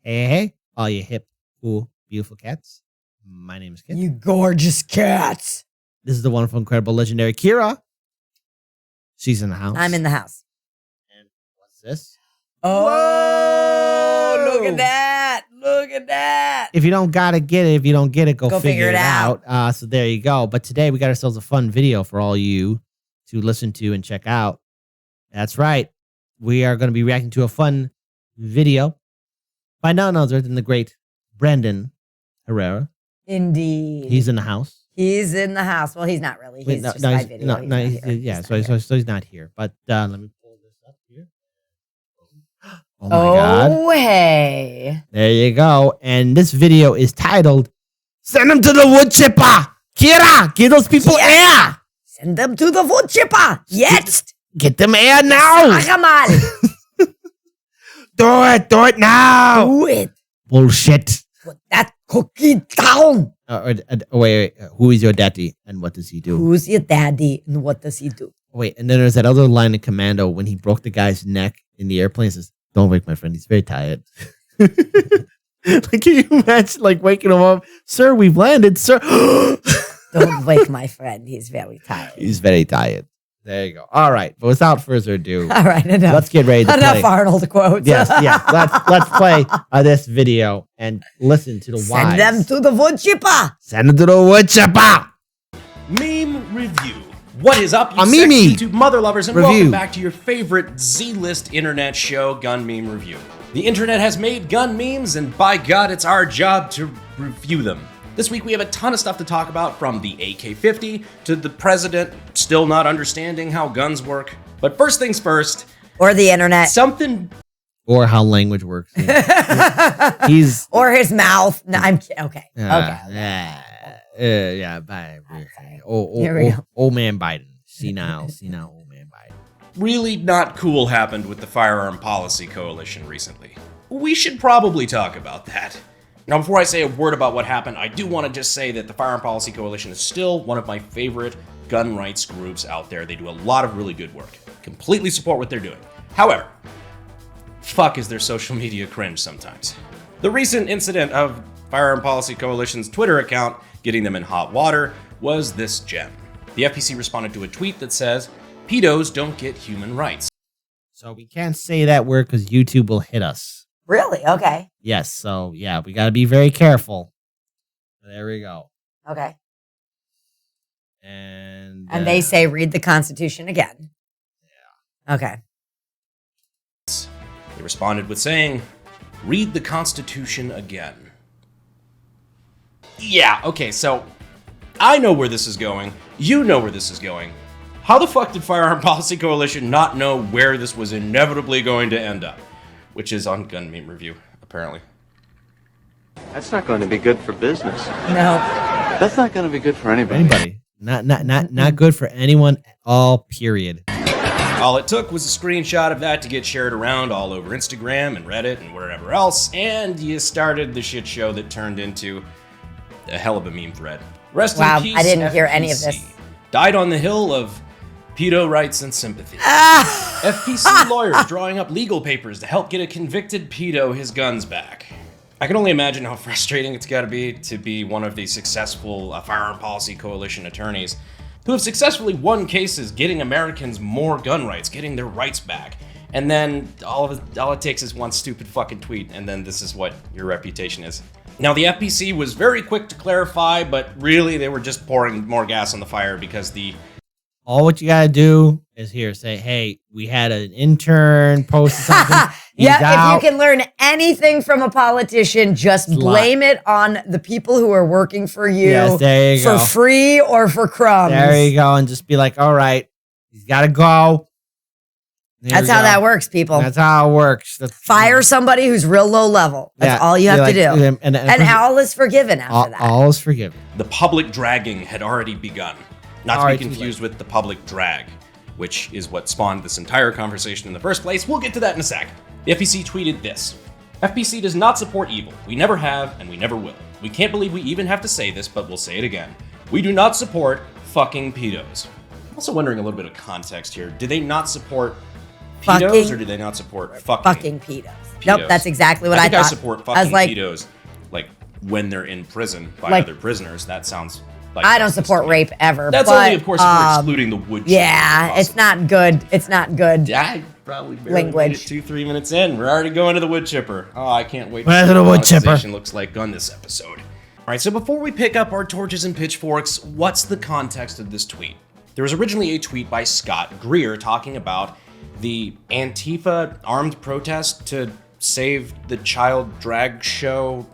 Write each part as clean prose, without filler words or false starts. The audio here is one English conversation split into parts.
Hey, all you hip, cool, beautiful cats. My name is Kit. You gorgeous cats. This is the wonderful, incredible, legendary Kira. She's in the house. I'm in the house. And what's this? Oh, Whoa! look at that. Look at that. If you don't gotta get it, if you don't get it, go figure it out. So there you go. But today we got ourselves a fun video for all you to listen to and check out. That's right. We are going to be reacting to a fun video by none other than the great Brandon Herrera. Indeed. He's in the house. He's in the house. Well, he's not really. He's just my video. So he's not here. But let me pull this up here. Oh my God. Oh, hey. There you go. And this video is titled, Send Them to the Wood Chipper. Kira, give those people air. Send them to the wood chipper. Jetzt. Get them air now. Sag mal. Do it now. Do it. Bullshit. Put that cookie down. Wait, who is your daddy and what does he do? Who's your daddy and what does he do? Wait, and then there's that other line in Commando when he broke the guy's neck in the airplane. He says, "Don't wake my friend. He's very tired." Like, can you imagine, like, waking him up? Sir, we've landed, sir. Don't wake my friend. He's very tired. He's very tired. There you go. All right, but without further ado, all right, enough. Let's get ready to play. Enough Arnold quotes. Yes. Let's play this video and listen to the wise. Send them to the wood chipper. Send them to the wood chipper. Meme review. What is up, you sexy YouTube mother lovers, and review. welcome back to your favorite Z-list internet show, Gun Meme Review. The internet has made gun memes, and by God, it's our job to review them. This week we have a ton of stuff to talk about, from the AK-50 to the president still not understanding how guns work. But first things first. Or the internet. Something. Or how language works. He's. Or his mouth. No, I'm kidding. Okay. Bye. Here we go. Old man Biden. Senile old man Biden. Really not cool happened with the Firearm Policy Coalition recently. We should probably talk about that. Now, before I say a word about what happened, I do want to just say that the Firearm Policy Coalition is still one of my favorite gun rights groups out there. They do a lot of really good work. Completely support what they're doing. However, fuck is their social media cringe sometimes. The recent incident of Firearm Policy Coalition's Twitter account getting them in hot water was this gem. The FPC responded to a tweet that says, "Pedos don't get human rights." So we can't say that word because YouTube will hit us. Really? Okay. Yes, so yeah, we got to be very careful. There we go. Okay. And they say read the Constitution again. Yeah. Okay. They responded with saying, "Read the Constitution again." Yeah, okay, so I know where this is going. You know where this is going. How the fuck did Firearm Policy Coalition not know where this was inevitably going to end up? Which is on Gun Meme Review, apparently. That's not going to be good for business. No. That's not going to be good for anybody. Not good for anyone at all, period. All it took was a screenshot of that to get shared around all over Instagram and Reddit and wherever else, and you started the shit show that turned into a hell of a meme thread. Rest in peace, I didn't hear any of this. Died on the hill of pedo rights and sympathy. FPC lawyers drawing up legal papers to help get a convicted pedo his guns back. I can only imagine how frustrating it's got to be one of the successful Firearm Policy Coalition attorneys who have successfully won cases getting Americans more gun rights, getting their rights back. And then all it takes is one stupid fucking tweet, and then this is what your reputation is. Now, the FPC was very quick to clarify, but really they were just pouring more gas on the fire because all what you gotta do is say, hey, we had an intern post something. Yeah, if you can learn anything from a politician, just blame it on the people who are working for you, there you for go. free or for crumbs. There you go, and just be like, all right, he's gotta go. That's how that works, people. That's how it works. Fire somebody who's real low level. That's all you have to do. And all is forgiven after that. All is forgiven. The public dragging had already begun. Not to be confused with the public drag, which is what spawned this entire conversation in the first place. We'll get to that in a sec. The FPC tweeted this: "FPC does not support evil. We never have, and we never will. We can't believe we even have to say this, but we'll say it again. We do not support fucking pedos." I'm also wondering a little bit of context here. Do they not support Fucking- pedos, or do they not support fucking pedos. Nope, that's exactly what I think I thought. support I was fucking like, pedos, like when they're in prison by Like- other prisoners. That sounds like I don't justice support to me. rape ever. That's but, only, of course, if we're excluding the wood chipper. Yeah, it's not good. It's not good. I probably barely made Language. it 2-3 minutes in. We're already going to the wood chipper. Oh, I can't wait Where's see the what wood chipper? monetization looks like on this episode. All right, so before we pick up our torches and pitchforks, what's the context of this tweet? There was originally a tweet by Scott Greer talking about the Antifa armed protest to save the child drag show.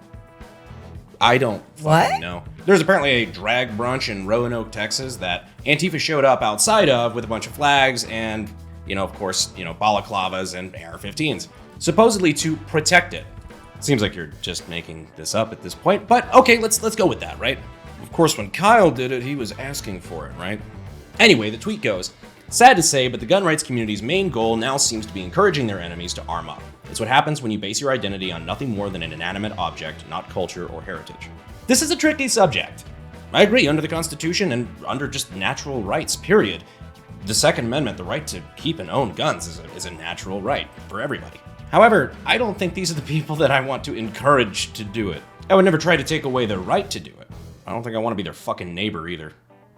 I don't fucking What? know. There's apparently a drag brunch in Roanoke, Texas that Antifa showed up outside of with a bunch of flags and, of course, balaclavas and AR-15s, supposedly to protect it. Seems like you're just making this up at this point, but okay, let's go with that, right? Of course, when Kyle did it, he was asking for it, right? Anyway, the tweet goes, sad to say, but the gun rights community's main goal now seems to be encouraging their enemies to arm up. It's what happens when you base your identity on nothing more than an inanimate object, not culture or heritage. This is a tricky subject. I agree, under the Constitution and under just natural rights, period. The Second Amendment, the right to keep and own guns, is a natural right for everybody. However, I don't think these are the people that I want to encourage to do it. I would never try to take away their right to do it. I don't think I want to be their fucking neighbor either.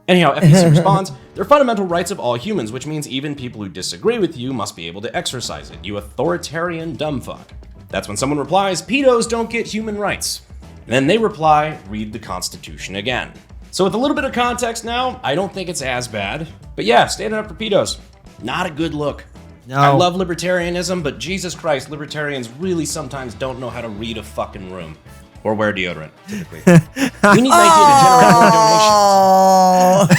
Anyhow, FEC responds, they're fundamental rights of all humans, which means even people who disagree with you must be able to exercise it, you authoritarian dumb fuck. That's when someone replies, pedos don't get human rights. And then they reply, read the Constitution again. So with a little bit of context now, I don't think it's as bad. But yeah, standing up for pedos, not a good look. No. I love libertarianism, but Jesus Christ, libertarians really sometimes don't know how to read a fucking room. Or wear deodorant, typically. We need an idea to generate more donations.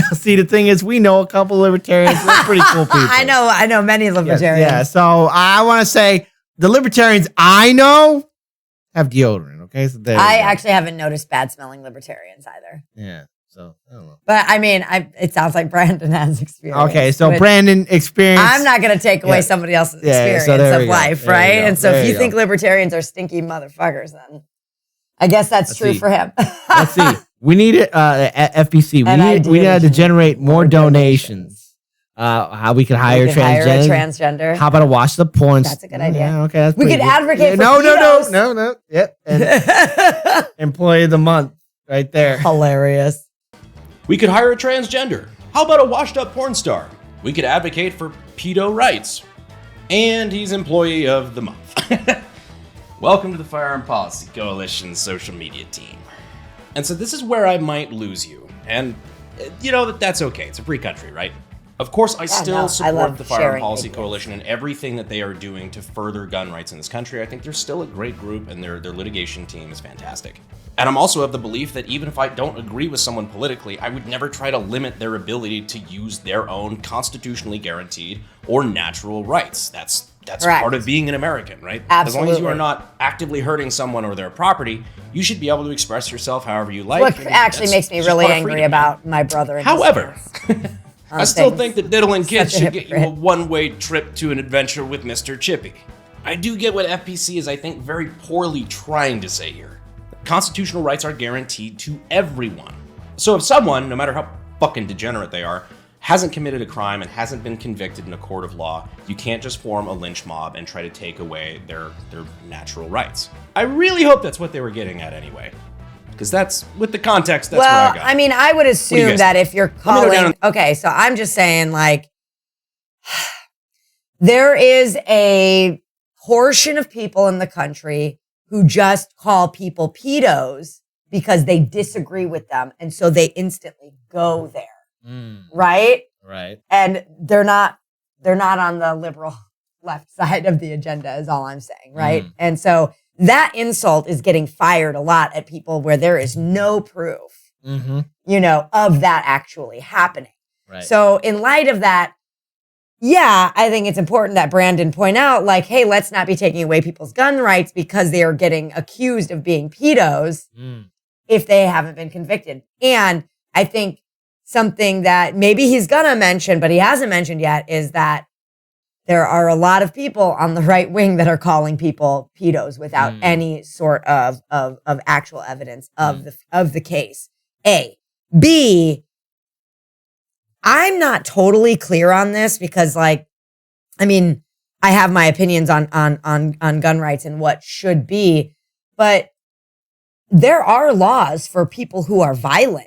Oh, See, the thing is, we know a couple libertarians. They're pretty cool people. I know many libertarians. Yeah, so I want to say the libertarians I know have deodorant, okay? So there I you go. actually haven't noticed bad smelling libertarians either. Yeah, so I don't know. But I mean, it sounds like Brandon has experience. Okay, so which Brandon experienced. I'm not going to take away Yeah. somebody else's Yeah, experience so there we of go. life, There you right? go. And so There if you you think go. libertarians are stinky motherfuckers, then I guess that's Let's true see. for him. Let's see. We need FBC. An We idea need to to generate more donations. How we could hire We could hire a transgender. transgender. How about watch the porn? That's a good idea. Yeah, okay, that's We pretty could good. advocate for no, pedos. no. Yep. And employee of the month right there. Hilarious. We could hire a transgender. How about a washed up porn star? We could advocate for pedo rights. And he's employee of the month. Welcome to the Firearm Policy Coalition's social media team. And so this is where I might lose you. And that's okay. It's a free country, right? Of course, I still no, I support love the Firearm sharing Policy ideas. Coalition and everything that they are doing to further gun rights in this country. I think they're still a great group and their litigation team is fantastic. And I'm also of the belief that even if I don't agree with someone politically, I would never try to limit their ability to use their own constitutionally guaranteed or natural rights. That's Correct. part of being an American, right? Absolutely. As long as you are not actively hurting someone or their property, you should be able to express yourself however you like. What and actually that's makes me just really part of angry freedom. about my brother. In However, this I still things. think that diddling kids Such a should get you a hypocrite. one-way trip to an adventure with Mr. Chippy. I do get what FPC is, I think, very poorly trying to say here. Constitutional rights are guaranteed to everyone. So if someone, no matter how fucking degenerate they are, hasn't committed a crime and hasn't been convicted in a court of law, you can't just form a lynch mob and try to take away their natural rights. I really hope that's what they were getting at anyway. Because that's, with the context, that's what I got. I mean, I would What do you assume guys that think? if you're Let me know calling, down okay, so I'm just saying, like, there is a portion of people in the country who just call people pedos because they disagree with them, and so they instantly go there, right? Right. And they're not on the liberal left side of the agenda, is all I'm saying, right? And so that insult is getting fired a lot at people where there is no proof, of that actually happening. Right. So in light of that, yeah, I think it's important that Brandon point out, like, hey, let's not be taking away people's gun rights because they are getting accused of being pedos if they haven't been convicted. And I think something that maybe he's gonna mention, but he hasn't mentioned yet, is that there are a lot of people on the right wing that are calling people pedos without any sort of actual evidence of the case. A. B. I'm not totally clear on this because, like, I mean, I have my opinions on gun rights and what should be, but there are laws for people who are violent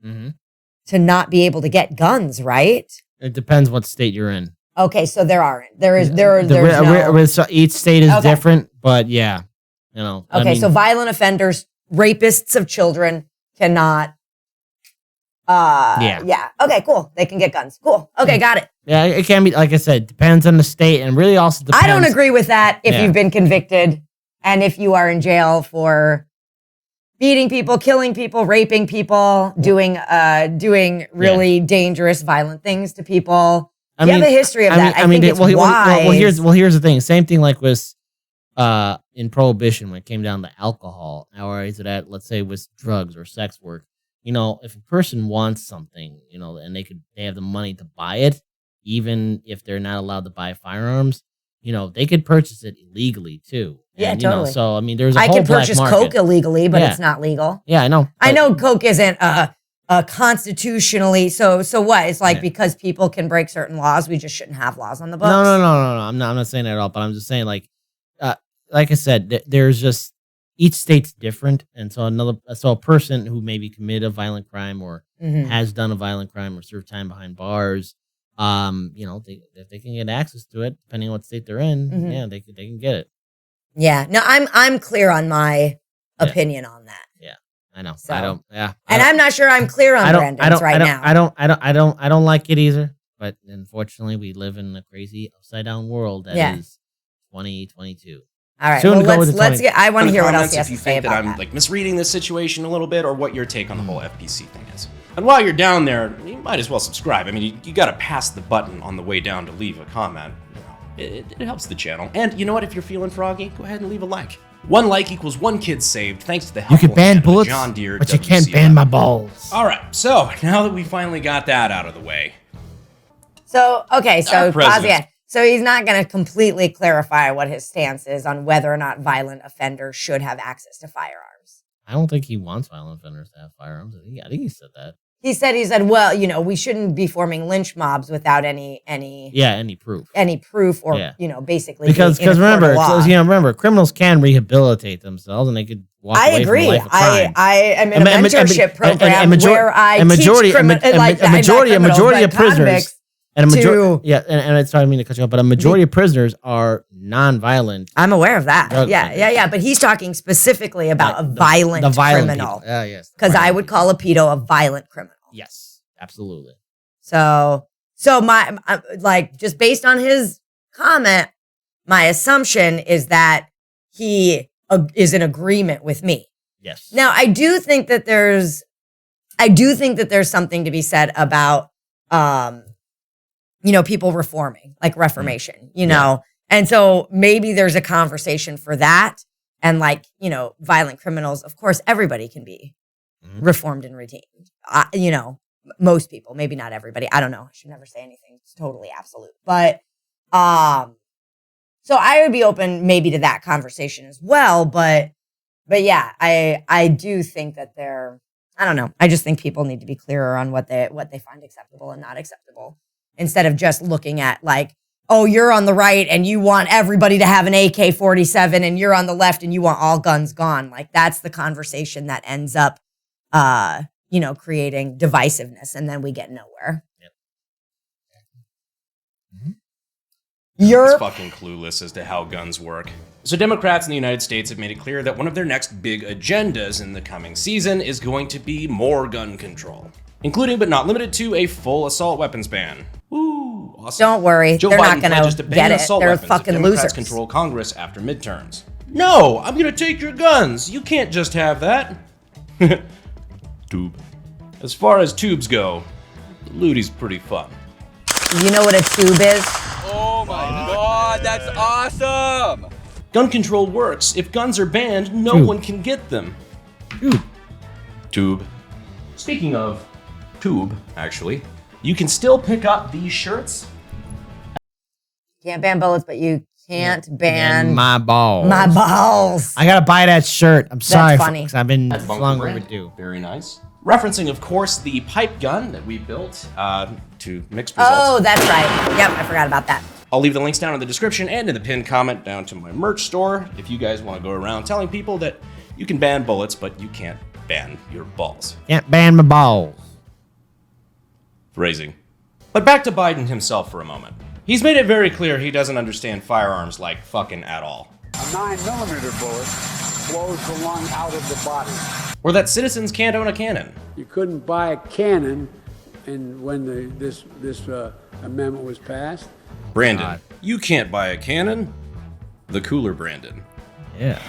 to not be able to get guns, right? It depends what state you're in. Okay, so there aren't. There's So each state is different, but yeah, you know. Okay, so violent offenders, rapists of children cannot. Yeah. Okay, cool. They can get guns. Cool. Okay, got it. Yeah, it can be, like I said, depends on the state, and really also depends. I don't agree with that if you've been convicted and if you are in jail for beating people, killing people, raping people, doing really dangerous, violent things to people. You have a history of that. I think it's wise. Here's the thing. Same thing like with in Prohibition when it came down to alcohol, or is it at, let's say, with drugs or sex work. You know, if a person wants something, you know, and they have the money to buy it, even if they're not allowed to buy firearms, you know, they could purchase it illegally too. Yeah, and, totally. You know, so I mean, there's a I whole can purchase black market. coke illegally, but it's not legal. Yeah, I know. I know coke isn't constitutionally. So what? It's like because people can break certain laws, we just shouldn't have laws on the books. No. I'm not saying that at all. But I'm just saying, like I said, there's just. Each state's different, and so a person who maybe committed a violent crime or has done a violent crime or served time behind bars, you know, if they can get access to it, depending on what state they're in, yeah, they can get it. Yeah, no, I'm clear on my opinion on that. Yeah, I know. So, I don't. Yeah, and I'm not sure I'm clear on Brandon's right now. I don't like it either. But unfortunately, we live in a crazy upside down world that is 2022. All right, let's get. I want to hear what else he has to say about that. If you think that I'm like misreading this situation a little bit, or what your take on the whole FPC thing is. And while you're down there, you might as well subscribe. I mean, you got to pass the button on the way down to leave a comment. You know, it helps the channel. And you know what? If you're feeling froggy, go ahead and leave a like. 1 like equals 1 kid saved. Thanks to the helpful you can ban hand of bullets, John Deere, but you can't ban my balls. All right, so now that we finally got that out of the way. So pause again. So he's not going to completely clarify what his stance is on whether or not violent offenders should have access to firearms. I don't think he wants violent offenders to have firearms. I think he said that. He said, well, you know, we shouldn't be forming lynch mobs without any proof or, you know, basically. Because remember, criminals can rehabilitate themselves and they could walk away from a life of crime. I am in a mentorship program where I teach a majority of prisoners. And a majority, and sorry, I mean to cut you off, but a majority of prisoners are non-violent. I'm aware of that. Yeah. But he's talking specifically about a violent criminal. Yes. Because I would call a pedo a violent criminal. Yes, absolutely. So my just based on his comment, my assumption is that he is in agreement with me. Yes. Now I do think that there's something to be said about you know, people reforming, like reformation, you know? And so maybe there's a conversation for that. And like, you know, violent criminals, of course, everybody can be reformed and redeemed. You know, most people, maybe not everybody. I don't know. I should never say anything. It's totally absolute. But, so I would be open maybe to that conversation as well. But yeah, I do think that I don't know. I just think people need to be clearer on what they find acceptable and not acceptable. Instead of just looking at like, oh, you're on the right and you want everybody to have an AK-47 and you're on the left and you want all guns gone. Like that's the conversation that ends up, you know, creating divisiveness and then we get nowhere. Yep. You're fucking clueless as to how guns work. So Democrats in the United States have made it clear that one of their next big agendas in the coming season is going to be more gun control, including but not limited to a full assault weapons ban. Ooh, awesome. Don't worry, they're not going to get it. They're fucking losers. Control Congress after midterms. No, I'm going to take your guns. You can't just have that. Tube. As far as tubes go, looty's pretty fun. You know what a tube is? Oh my god, that's awesome! Gun control works. If guns are banned, no one can get them. Tube. Speaking of tube, actually, you can still pick up these shirts. Can't ban bullets, but you can't ban my balls. My balls. I gotta buy that shirt. I'm sorry, funny. folks. I've been long overdue. Very nice. Referencing, of course, the pipe gun that we built to mixed results. Oh, that's right. Yep, I forgot about that. I'll leave the links down in the description and in the pinned comment down to my merch store if you guys want to go around telling people that you can ban bullets, but you can't ban your balls. Can't ban my balls. Phrasing. But back to Biden himself for a moment. He's made it very clear he doesn't understand firearms like fucking at all. A 9mm bullet blows the lung out of the body. Or that citizens can't own a cannon. You couldn't buy a cannon, and when this amendment was passed. Brandon, you can't buy a cannon. The cooler Brandon. Yeah.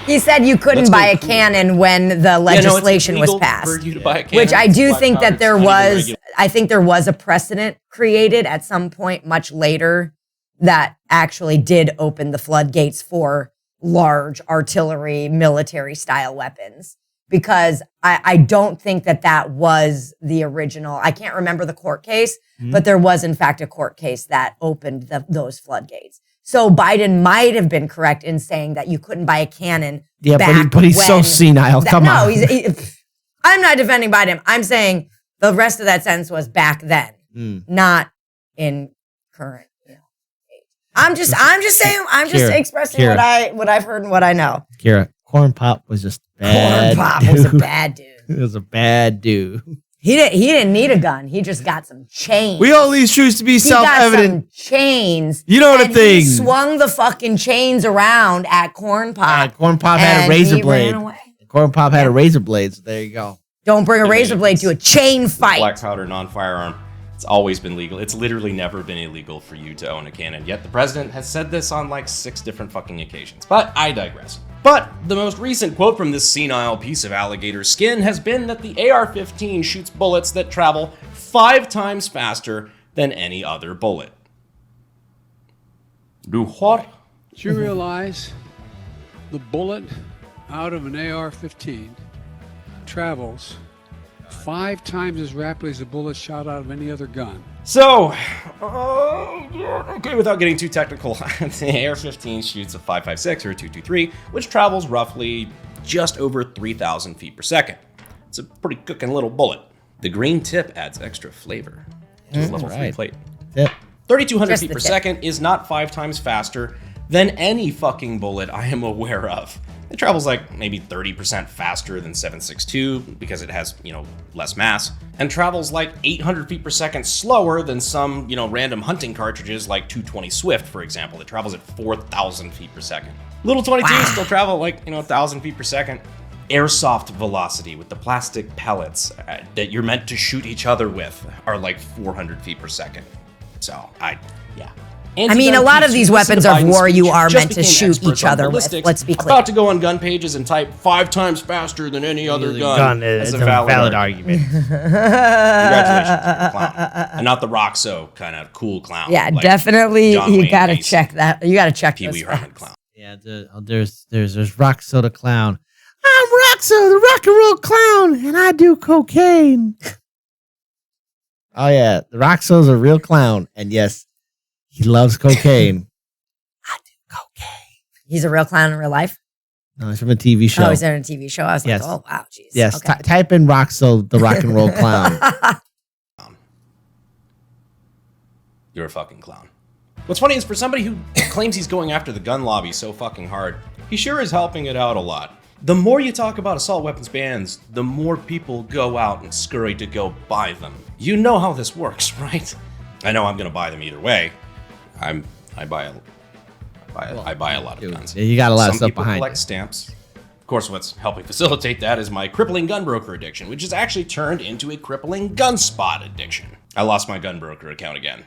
He said you couldn't buy a cannon when the legislation was passed. For you to buy a cannon. Which I do think that there was, regular. I think there was a precedent created at some point much later that actually did open the floodgates for large artillery, military style weapons. Because I don't think that was the original. I can't remember the court case, but there was in fact a court case that opened those floodgates. So Biden might have been correct in saying that you couldn't buy a cannon. Yeah, but he's so senile. Come on. I'm not defending Biden. I'm saying the rest of that sentence was back then, not in current. Age. I'm just saying. I'm just expressing what I've heard and what I know. Kira, Corn Pop was just bad. Corn Pop was a bad dude. He was a bad dude. He didn't need a gun. He just got some chains. We all these truths to be self-evident. He got some chains. You know the thing. He swung the fucking chains around at Corn Pop. Corn Pop had a razor blade. Ran away. Corn Pop had a razor blade, so there you go. Don't bring a razor blade to a chain fight. Black powder, non-firearm. It's always been legal. It's literally never been illegal for you to own a cannon. Yet the president has said this on like 6 different fucking occasions. But I digress. But the most recent quote from this senile piece of alligator skin has been that the AR-15 shoots bullets that travel 5 times faster than any other bullet. Do what? Did you realize the bullet out of an AR-15 travels 5 times as rapidly as a bullet shot out of any other gun? So, okay, without getting too technical, the AR-15 shoots a 5.56 or a 2.23, which travels roughly just over 3,000 feet per second. It's a pretty cooking little bullet. The green tip adds extra flavor to the level 3 plate. Yep. 3,200 feet per second is not 5 times faster than any fucking bullet I am aware of. It travels like maybe 30% faster than 7.62 because it has, less mass, and travels like 800 feet per second slower than some, random hunting cartridges like 220 Swift, for example, that travels at 4,000 feet per second. Little 22s still travel like, 1,000 feet per second. Airsoft velocity with the plastic pellets that you're meant to shoot each other with are like 400 feet per second. So, yeah. I mean, a lot of these weapons of war you are meant to shoot each other with. Let's be clear. About to go on gun pages and type 5 times faster than any other gun. It's a valid argument. Congratulations, clown. And not the Roxo kind of cool clown. Yeah, like definitely. John You Wayne gotta Gacy, check that. You gotta check Pee Wee those Herman facts. clown. Yeah, there's Roxo the clown. I'm Roxo, the rock and roll clown, and I do cocaine. Oh yeah, the Roxo's a real clown, and yes, he loves cocaine. I do cocaine. He's a real clown in real life? No, he's from a TV show. Oh, he's in a TV show. I was Yes. like, oh, wow, jeez. Yes, Okay. type in Roxo, the rock and roll clown. You're a fucking clown. What's funny is for somebody who claims he's going after the gun lobby so fucking hard, he sure is helping it out a lot. The more you talk about assault weapons bans, the more people go out and scurry to go buy them. You know how this works, right? I know I'm gonna buy them either way. I buy a lot of guns. Yeah, you got a lot of Some stuff people behind collect you. stamps. Of course, what's helping facilitate that is my crippling gun broker addiction, which has actually turned into a crippling gun spot addiction. I lost my gun broker account again.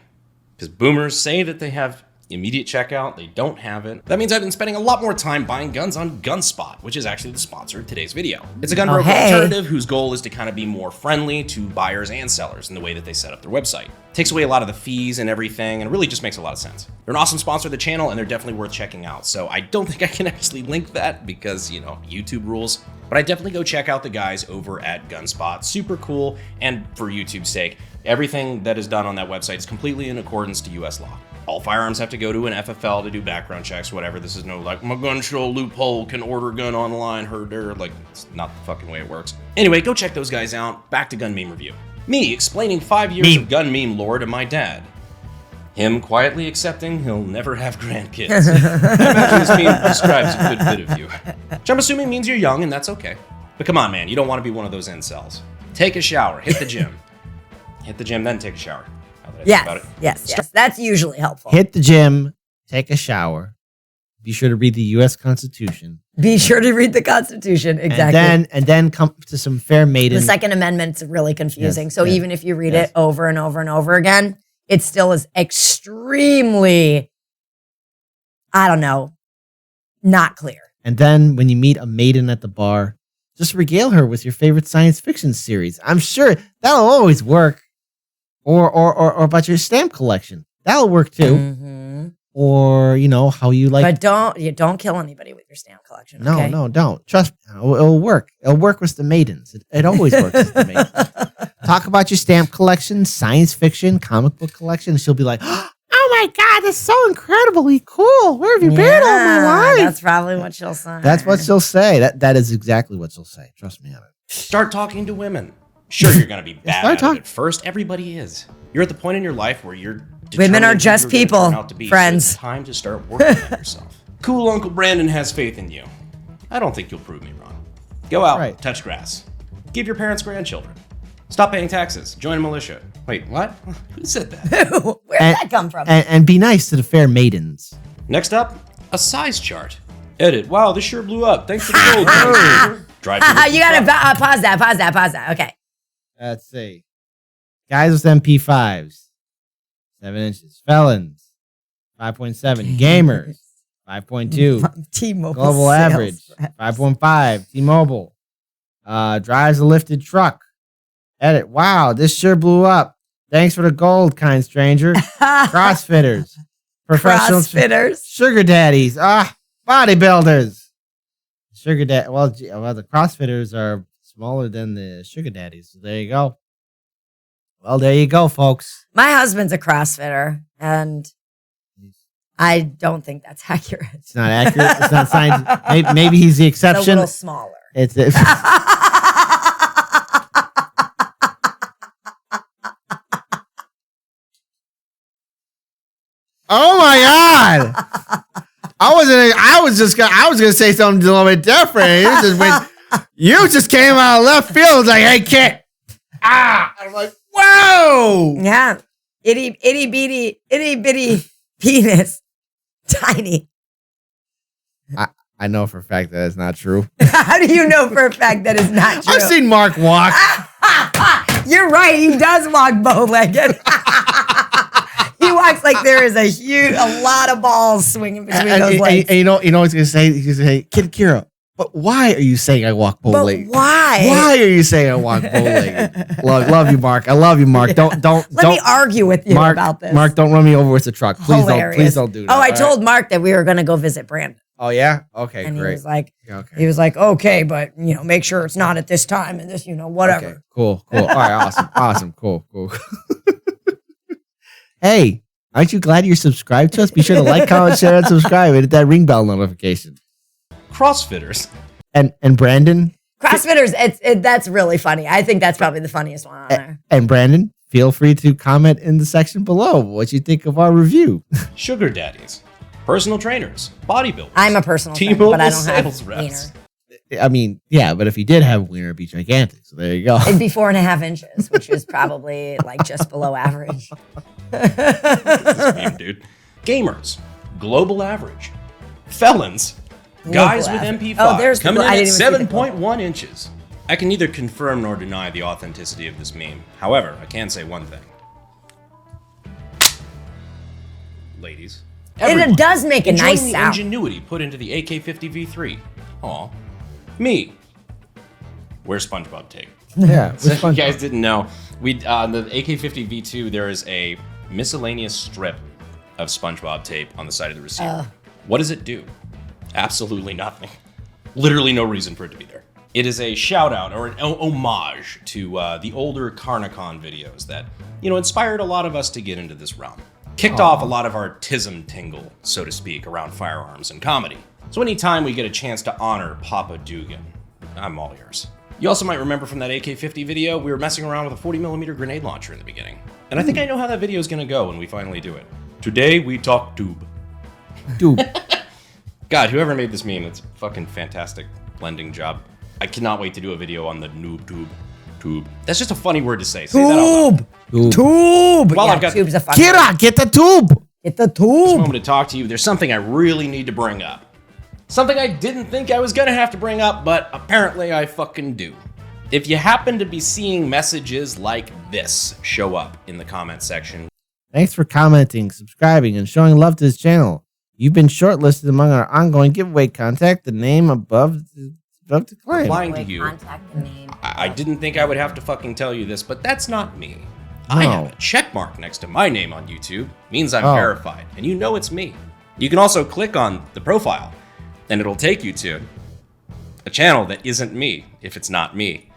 Because boomers say that they have immediate checkout, they don't have it. That means I've been spending a lot more time buying guns on GunSpot, which is actually the sponsor of today's video. It's a gun broker alternative whose goal is to kind of be more friendly to buyers and sellers in the way that they set up their website. Takes away a lot of the fees and everything, and really just makes a lot of sense. They're an awesome sponsor of the channel, and they're definitely worth checking out. So I don't think I can actually link that because, YouTube rules. But I definitely go check out the guys over at Gunspot. Super cool, and for YouTube's sake, everything that is done on that website is completely in accordance to US law. All firearms have to go to an FFL to do background checks, whatever. This is no like, my gun show loophole, can order gun online, herder. Like, it's not the fucking way it works. Anyway, go check those guys out. Back to Gun Meme Review. Me explaining 5 years of gun meme lore to my dad. Him quietly accepting he'll never have grandkids. I imagine this meme describes a good bit of you. Which I'm assuming means you're young, and that's okay. But come on, man, you don't want to be one of those incels. Take a shower, hit the gym. Hit the gym, then take a shower. Yes. That's usually helpful. Hit the gym, take a shower. Be sure to read the U.S. Constitution. Be sure to read the Constitution, exactly. And then come to some fair maiden. The Second Amendment's really confusing. Yes, so yes, even if you read it over and over and over again, it still is extremely, I don't know, not clear. And then when you meet a maiden at the bar, just regale her with your favorite science fiction series. I'm sure that'll always work. Or about your stamp collection. That'll work too. Mm-hmm. Or, how you like. But don't kill anybody with your stamp collection. Okay? No, don't. Trust me. It'll work. It'll work with the maidens. It always works with the maidens. Talk about your stamp collection, science fiction, comic book collection. And she'll be like, oh my God, that's so incredibly cool. Where have you been all my life? That's probably what she'll say. That's what she'll say. That is exactly what she'll say. Trust me on it. Start talking to women. Sure, you're going to be bad at it at first. Everybody is. You're at the point in your life where you're women are just people, friends. So it's time to start working on yourself. Cool Uncle Brandon has faith in you. I don't think you'll prove me wrong. Go out, touch grass. Give your parents grandchildren. Stop paying taxes. Join a militia. Wait, what? Who said that? Where did that come from? And be nice to the fair maidens. Next up, a size chart. Edit. Wow, this sure blew up. Thanks for the gold. Drive you gotta pause that. Okay. Let's see. Guys with MP5s, 7 inches. Felons, 5.7. Gamers, 5.2. T-Mobile Global average, 5.5. T-Mobile. Drives a lifted truck. Edit. Wow, this sure blew up. Thanks for the gold, kind stranger. Crossfitters. Professional Crossfitters. Sugar daddies. Bodybuilders. Sugar dad. Well, the Crossfitters are smaller than the sugar daddies. So there you go. Well, there you go, folks. My husband's a CrossFitter, and I don't think that's accurate. It's not accurate. It's not science. Maybe he's the exception. It's a little smaller. Oh my God! I was gonna say something a little bit different. You just came out of left field like, hey, kid. I'm like, whoa. Yeah. Itty bitty penis. Tiny. I know for a fact that is not true. How do you know for a fact that is not true? I've seen Mark walk. You're right. He does walk bow-legged. He walks like there is a lot of balls swinging between those legs. And you know what he's gonna say? He's gonna say, Kid Kira, but why are you saying I walk bow-legged? But why? Why are you saying I walk bow-legged? love you, Mark. I love you, Mark. Don't Let me argue with you about this. Mark, don't run me over with the truck. Please don't do that. Oh, I told Mark that we were gonna go visit Brandon. Oh yeah? Okay, and great. He was like, okay, but make sure it's not at this time and this, whatever. Okay, cool. All right, awesome, cool. Hey, aren't you glad you're subscribed to us? Be sure to like, comment, share, and subscribe, and hit that ring bell notification. Crossfitters. And Brandon? Crossfitters, that's really funny. I think that's probably the funniest one on there. And Brandon, feel free to comment in the section below what you think of our review. Sugar daddies. Personal trainers. Bodybuilders. I'm a personal trainer, but I don't have reps. wiener. I mean, yeah, but if you did have a wiener, it'd be gigantic. So there you go. It'd be 4.5 inches, which is probably just below average. This is weird, dude. Gamers. Global average. Felons. Guys with MP5 coming in at 7.1 inches. I can neither confirm nor deny the authenticity of this meme. However, I can say one thing. Ladies. It does make a nice the sound. Ingenuity put into the AK-50 V3. Aw. Me. Where's SpongeBob tape? Yeah. So if you guys didn't know, the AK-50 V2, there is a miscellaneous strip of SpongeBob tape on the side of the receiver. What does it do? Absolutely nothing. Literally no reason for it to be there. It is a shout out or an homage to the older Carnicon videos that, inspired a lot of us to get into this realm. Kicked off a lot of our tism tingle, so to speak, around firearms and comedy. So anytime we get a chance to honor Papa Dugan, I'm all ears. You also might remember from that AK-50 video, we were messing around with a 40mm grenade launcher in the beginning. And I think I know how that video is going to go when we finally do it. Today we talk tube. Dude. God, whoever made this meme, it's a fucking fantastic blending job. I cannot wait to do a video on the noob tube. Tube. That's just a funny word to say. Say that out loud. Tube. Well, yeah, I've got tube's a fun Kira, word. get the tube. Get the this tube. moment to talk to you. There's something I really need to bring up. Something I didn't think I was gonna have to bring up, but apparently I fucking do. If you happen to be seeing messages like this show up in the comment section, Thanks for commenting, subscribing, and showing love to this channel. You've been shortlisted among our ongoing giveaway. Contact the name above the claim. replying to Wait, you, contact the name. I didn't think I would have to fucking tell you this, but that's not me. I No. have a check mark next to my name on YouTube. Means I'm Oh. verified, and you know it's me. You can also click on the profile, and it'll take you to a channel that isn't me, if it's not me.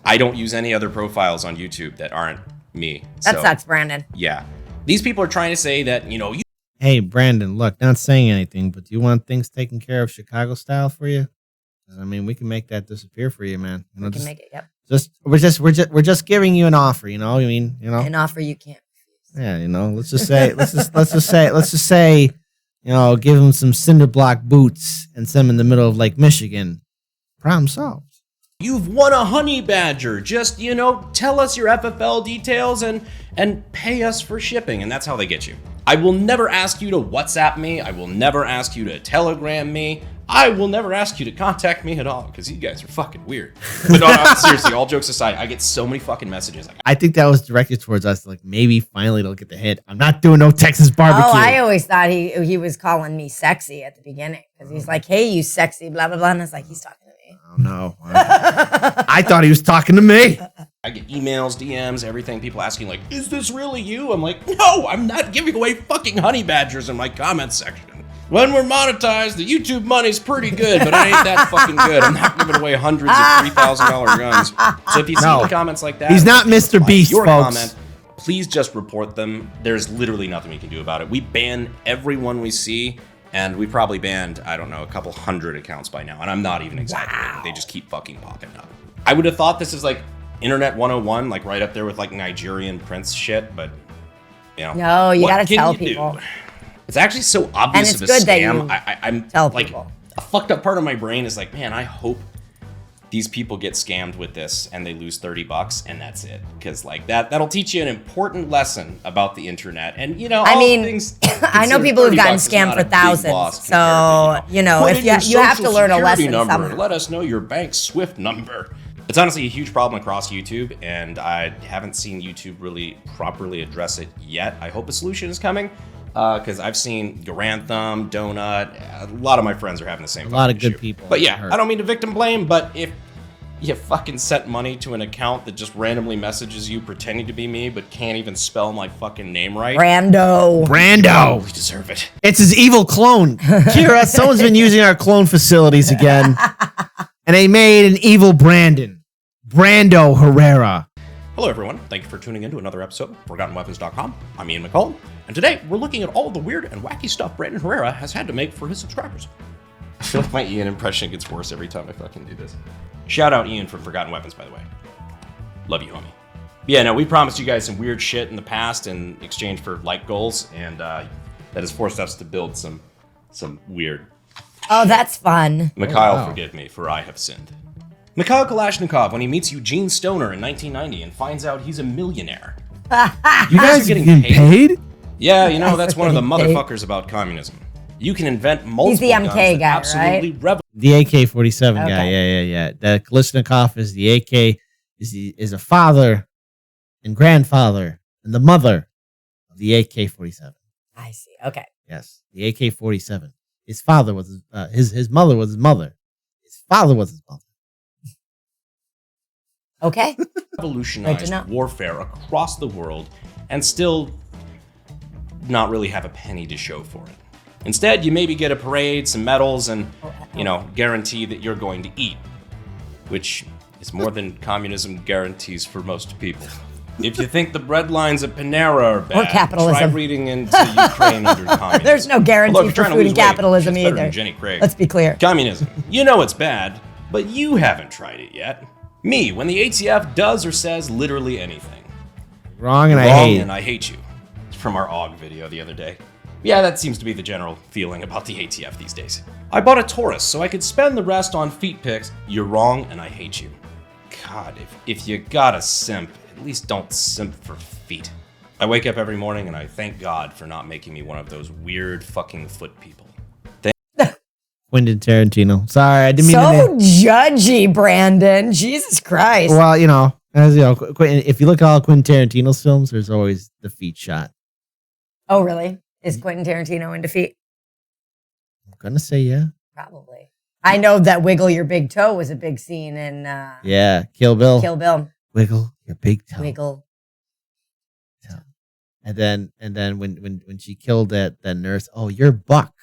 I don't use any other profiles on YouTube that aren't me. That So, sucks, Brandon. yeah. These people are trying to say that, you Hey, Brandon, look, not saying anything, but do you want things taken care of Chicago style for you? 'Cause, I mean, we can make that disappear for you, man. We can make it. Yep. We're just giving you an offer, you know. I mean, An offer you can't refuse. yeah, let's just say, give them some cinder block boots and send them in the middle of Lake Michigan. Problem solved. You've won a honey badger. Just, tell us your FFL details and pay us for shipping, and that's how they get you. I will never ask you to WhatsApp me. I will never ask you to Telegram me. I will never ask you to contact me at all, because you guys are fucking weird. But no, seriously, all jokes aside, I get so many fucking messages. I think that was directed towards us, like maybe finally they'll get the hit. I'm not doing no Texas barbecue. Oh, I always thought he was calling me sexy at the beginning because he's like, "Hey, you sexy," blah blah blah, and I was like, "He's talking to me." Oh, no. I thought he was talking to me. I get emails, DMs, everything. People asking like, "Is this really you?" I'm like, "No, I'm not giving away fucking honey badgers in my comment section. When we're monetized, the YouTube money's pretty good, but it ain't that fucking good. I'm not giving away hundreds of $3,000 guns." So if you see comments like that, He's not Mr. Beast, your folks. comment, please just report them. There's literally nothing we can do about it. We ban everyone we see, and we probably banned, I don't know, a couple hundred accounts by now, and I'm not even exaggerating. Wow. They just keep fucking popping up. I would have thought this is like Internet 101, like right up there with like Nigerian prince shit, but No, you what gotta can tell you do? people. It's actually so obvious it's of a good that scam. you I'm tell like, people. a fucked up part of my brain is like, man, I hope these people get scammed with this and they lose $30 and that's it, because like that'll teach you an important lesson about the internet. And I mean, things, I know people who've gotten scammed for thousands, so put if in you have to your learn a social lesson security number, somehow. let us know your bank SWIFT number. It's honestly a huge problem across YouTube, and I haven't seen YouTube really properly address it yet. I hope a solution is coming, because I've seen Garantham, Donut, a lot of my friends are having the same A lot of fucking good issue. people. But I yeah, heard. I don't mean to victim blame, but if you fucking sent money to an account that just randomly messages you pretending to be me, but can't even spell my fucking name right, Brando. we deserve it. It's his evil clone. Kira, someone's been using our clone facilities again. And they made an evil Brandon. Brando Herrera. Hello, everyone. Thank you for tuning in to another episode of ForgottenWeapons.com. I'm Ian McCollum, and today we're looking at all the weird and wacky stuff Brandon Herrera has had to make for his subscribers. I feel like my Ian impression gets worse every time I fucking do this. Shout out Ian from Forgotten Weapons, by the way. Love you, homie. Yeah, no, we promised you guys some weird shit in the past in exchange for like goals, and that has forced us to build some weird. Oh, that's fun. Mikhail, wow. forgive me, for I have sinned. Mikhail Kalashnikov, when he meets Eugene Stoner in 1990 and finds out he's a millionaire. You guys are getting getting paid? Yeah, you know, that's one of the getting paid. motherfuckers about communism. You can invent multiple He's the guns MK that guy, absolutely The AK-47 guy. Okay. Yeah. The Kalashnikov is the AK, is a father and grandfather and the mother of the AK-47. I see. Okay. Yes, the AK-47. His father was his mother was his mother. His father was his mother. Okay. Good to revolutionized know. warfare across the world and still not really have a penny to show for it. Instead, you maybe get a parade, some medals, and, guarantee that you're going to eat. which is more than communism guarantees for most people. If you think the bread lines at Panera are bad, capitalism. try reading into Ukraine under communism. There's no guarantee Although if for you're trying to food lose and weight, capitalism she's better either. than Jenny Craig. Let's be clear. Communism. You know it's bad, but you haven't tried it yet. Me, when the ATF does or says literally anything. Wrong and I Wrong hate and I hate you. It's from our AUG video the other day. Yeah, that seems to be the general feeling about the ATF these days. I bought a Taurus so I could spend the rest on feet pics. You're wrong and I hate you. God, if you gotta simp, at least don't simp for feet. I wake up every morning and I thank God for not making me one of those weird fucking foot people. Quentin Tarantino. Sorry, I didn't mean So judgy, Brandon. Jesus Christ. Well, you know, as you know, Quentin, if you look at all Quentin Tarantino's films, there's always the feet shot. Oh, really? Is Quentin Tarantino in defeat? I'm gonna say yeah. Probably. I know that Wiggle Your Big Toe was a big scene in Yeah, Kill Bill. Kill Bill. Wiggle your big toe. Wiggle. And then when she killed that nurse, oh, you're Buck,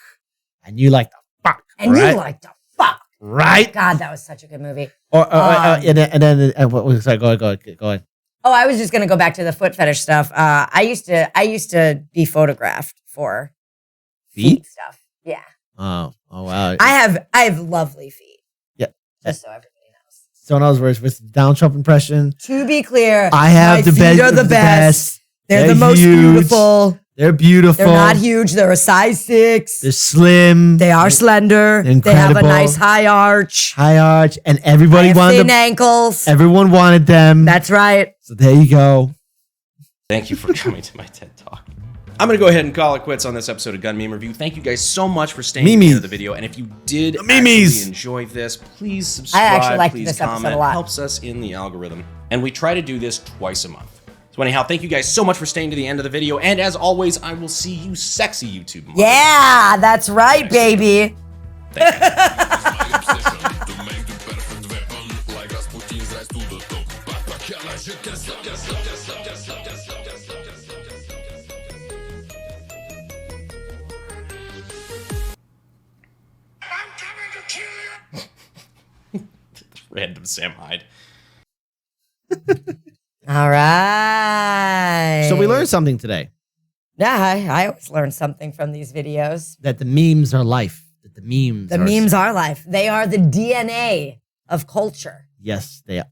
and you like the fuck, And right? you like to fuck. Right? God, that was such a good movie. And then what was that? Go ahead. Oh, I was just gonna go back to the foot fetish stuff. I used to be photographed for feet stuff. Yeah. Oh wow. I have lovely feet. Yeah. Just so everybody knows. So in other words, with the Donald Trump impression, To be clear, I have my the feet best. are the best. They're the most huge. beautiful. They're beautiful. They're not huge. They're a size 6. They're slim. They are slender. They have a incredible. nice high arch. High arch, and everybody They have wanted thin them. ankles. Everyone wanted them. That's right. So there you go. Thank you for coming to my TED Talk. I'm going to go ahead and call it quits on this episode of Gun Meme Review. Thank you guys so much for staying to the end of the video. And if you did actually enjoy this, please subscribe, I actually liked please this episode comment. a lot. It helps us in the algorithm. And we try to do this twice a month. So anyhow, thank you guys so much for staying to the end of the video. And as always, I will see you sexy YouTube mothers. Yeah, that's right, baby. Thank you. Random Sam Hyde. All right. So we learned something today. Yeah, I always learn something from these videos. That the memes are life. That the memes are life. They are the DNA of culture. Yes, they are.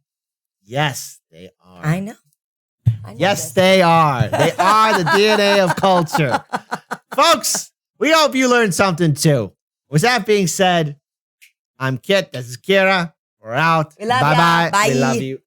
Yes, they are. I know. Yes, they are. They are the DNA of culture. Folks, we hope you learned something too. With that being said, I'm Kit. This is Kira. We're out. We love ya. Bye-bye. Bye. We love you.